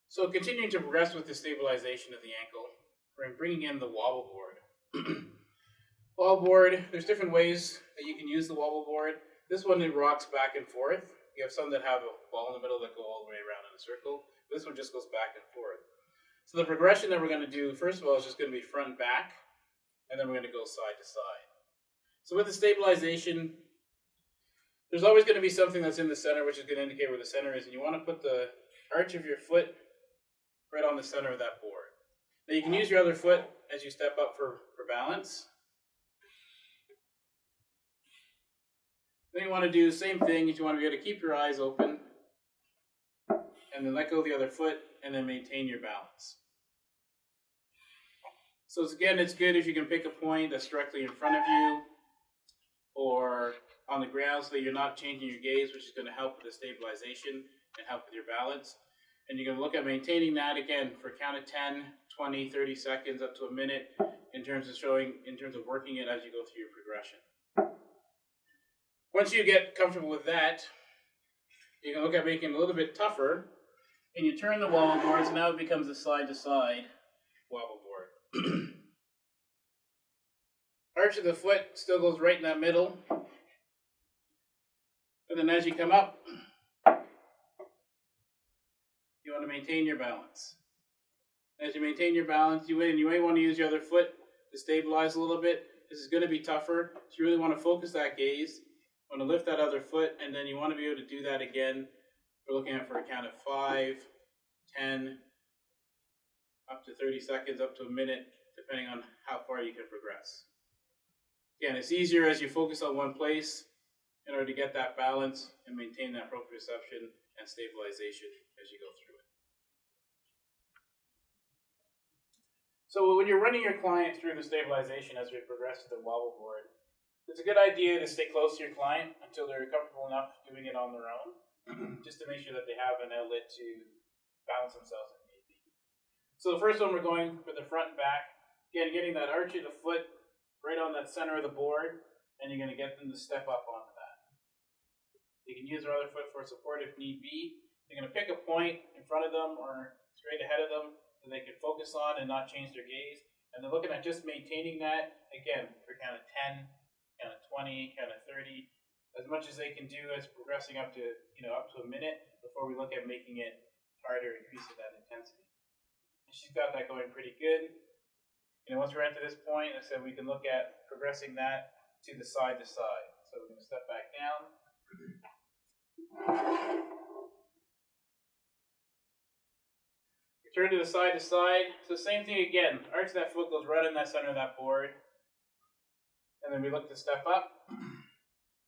So continuing to progress with the stabilization of the ankle, we're bringing in the wobble board. Wobble board, there's different ways that you can use the wobble board. This one, it rocks back and forth. You have some that have a ball in the middle that go all the way around in a circle. This one just goes back and forth. So the progression that we're going to do, first of all, is just going to be front and back, and then we're going to go side to side. So with the stabilization, there's always going to be something that's in the center, which is going to indicate where the center is, and you want to put the arch of your foot right on the center of that board. Now you can use your other foot as you step up for balance. Then you want to do the same thing. You want to be able to keep your eyes open and then let go of the other foot and then maintain your balance. So again, it's good if you can pick a point that's directly in front of you or on the ground so that you're not changing your gaze, which is going to help with the stabilization and help with your balance. And you're going to look at maintaining that again for a count of 10, 20, 30 seconds up to a minute in terms of working it as you go through your progression. Once you get comfortable with that, you can look at making it a little bit tougher, and you turn the wobble board, so now it becomes a side-to-side wobble board. Arch of the foot still goes right in that middle, and then as you come up, you want to maintain your balance. As you maintain your balance, you may want to use your other foot to stabilize a little bit. This is going to be tougher, so you really want to focus that gaze. You want to lift that other foot, and then you want to be able to do that again. We're looking at for a count of 5, 10, up to 30 seconds, up to a minute, depending on how far you can progress. Again, it's easier as you focus on one place in order to get that balance and maintain that proprioception and stabilization as you go through it. So when you're running your client through the stabilization as we progress to the wobble board, it's a good idea to stay close to your client until they're comfortable enough doing it on their own, just to make sure that they have an outlet to balance themselves if need be. So the first one, we're going for the front and back. Again, getting that arch of the foot right on that center of the board, and you're going to get them to step up onto that. You can use their other foot for support if need be. You're going to pick a point in front of them or straight ahead of them that they can focus on and not change their gaze. And they're looking at just maintaining that, again, for count of 10, count of 20, count of 30, as much as they can do as progressing up to a minute before we look at making it harder, increasing that intensity. And she's got that going pretty good. Once we're into this point, like I said, we can look at progressing that to the side to side. So we're going to step back down. Turn to the side to side. So same thing again. Arch that foot goes right in that center of that board. And then we look to step up.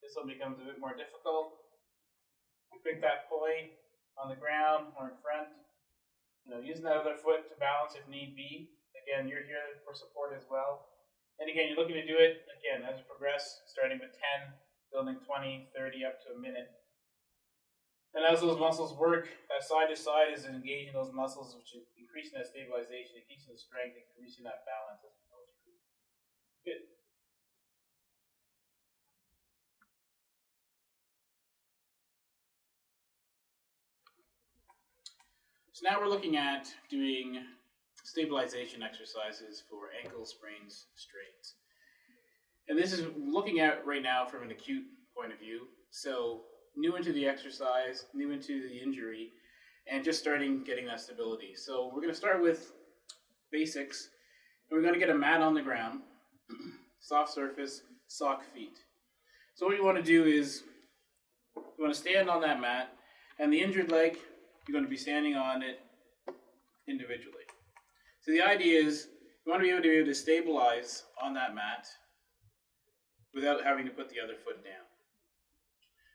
This one becomes a bit more difficult. We pick that point on the ground or in front. Using that other foot to balance if need be. Again, you're here for support as well. And again, you're looking to do it, again, as you progress, starting with 10, building 20, 30, up to a minute. And as those muscles work, that side to side is engaging those muscles, which is increasing that stabilization, increasing the strength, increasing that balance as we go through. Good. So now we're looking at doing stabilization exercises for ankle sprains, strains. And this is looking at right now from an acute point of view. So new into the exercise, new into the injury, and just starting getting that stability. So we're going to start with basics. And we're going to get a mat on the ground, soft surface, sock feet. So what you want to do is you want to stand on that mat, and the injured leg, you're going to be standing on it individually. So the idea is you want to be able to stabilize on that mat without having to put the other foot down.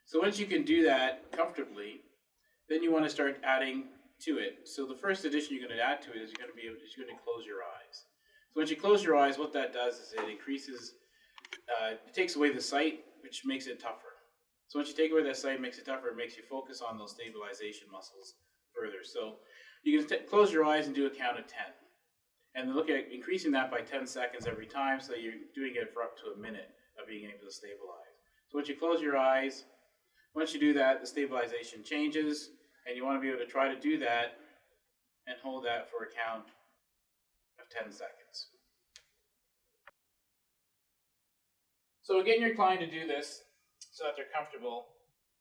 So once you can do that comfortably, then you want to start adding to it. So the first addition you're going to add to it is you're going to close your eyes. So once you close your eyes, what that does is it increases, it takes away the sight, which makes it tougher. So once you take away that sight, it makes it tougher. It makes you focus on those stabilization muscles further. So you can close your eyes and do a count of 10. And look at increasing that by 10 seconds every time so that you're doing it for up to a minute of being able to stabilize. So once you close your eyes, once you do that, the stabilization changes, and you want to be able to try to do that and hold that for a count of 10 seconds. So getting your client to do this so that they're comfortable,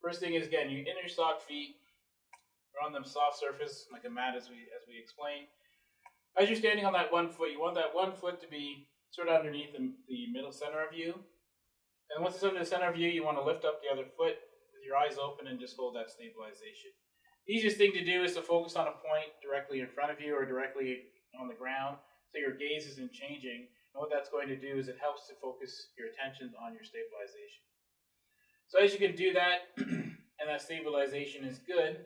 first thing is, again, you interstock feet, or on them soft surface, like a mat as we explained. As you're standing on that one foot, you want that one foot to be sort of underneath the middle center of you. And once it's under the center of you, you want to lift up the other foot with your eyes open and just hold that stabilization. The easiest thing to do is to focus on a point directly in front of you or directly on the ground, so your gaze isn't changing. And what that's going to do is it helps to focus your attention on your stabilization. So as you can do that, and that stabilization is good,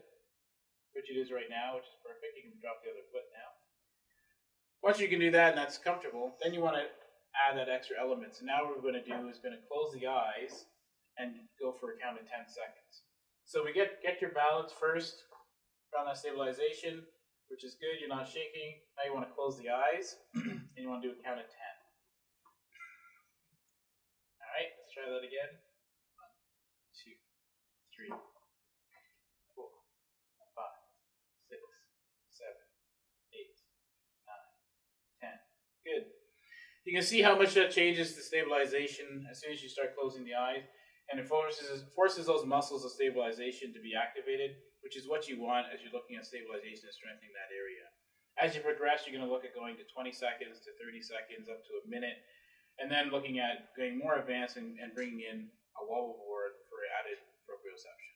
which it is right now, which is perfect, you can drop the other foot now. Once you can do that and that's comfortable, then you want to add that extra element. So now what we're going to do is going to close the eyes and go for a count of 10 seconds. So we get your balance first around that stabilization, which is good. You're not shaking. Now you want to close the eyes and you want to do a count of 10. All right, let's try that again. 1, 2, 3, 4, 5, 6, 7, 8, 9, 10. Good. You can see how much that changes the stabilization as soon as you start closing the eyes, and it forces those muscles of stabilization to be activated, which is what you want as you're looking at stabilization and strengthening that area. As you progress, you're going to look at going to 20 seconds to 30 seconds up to a minute, and then looking at going more advanced and bringing in a wobble board for added proprioception.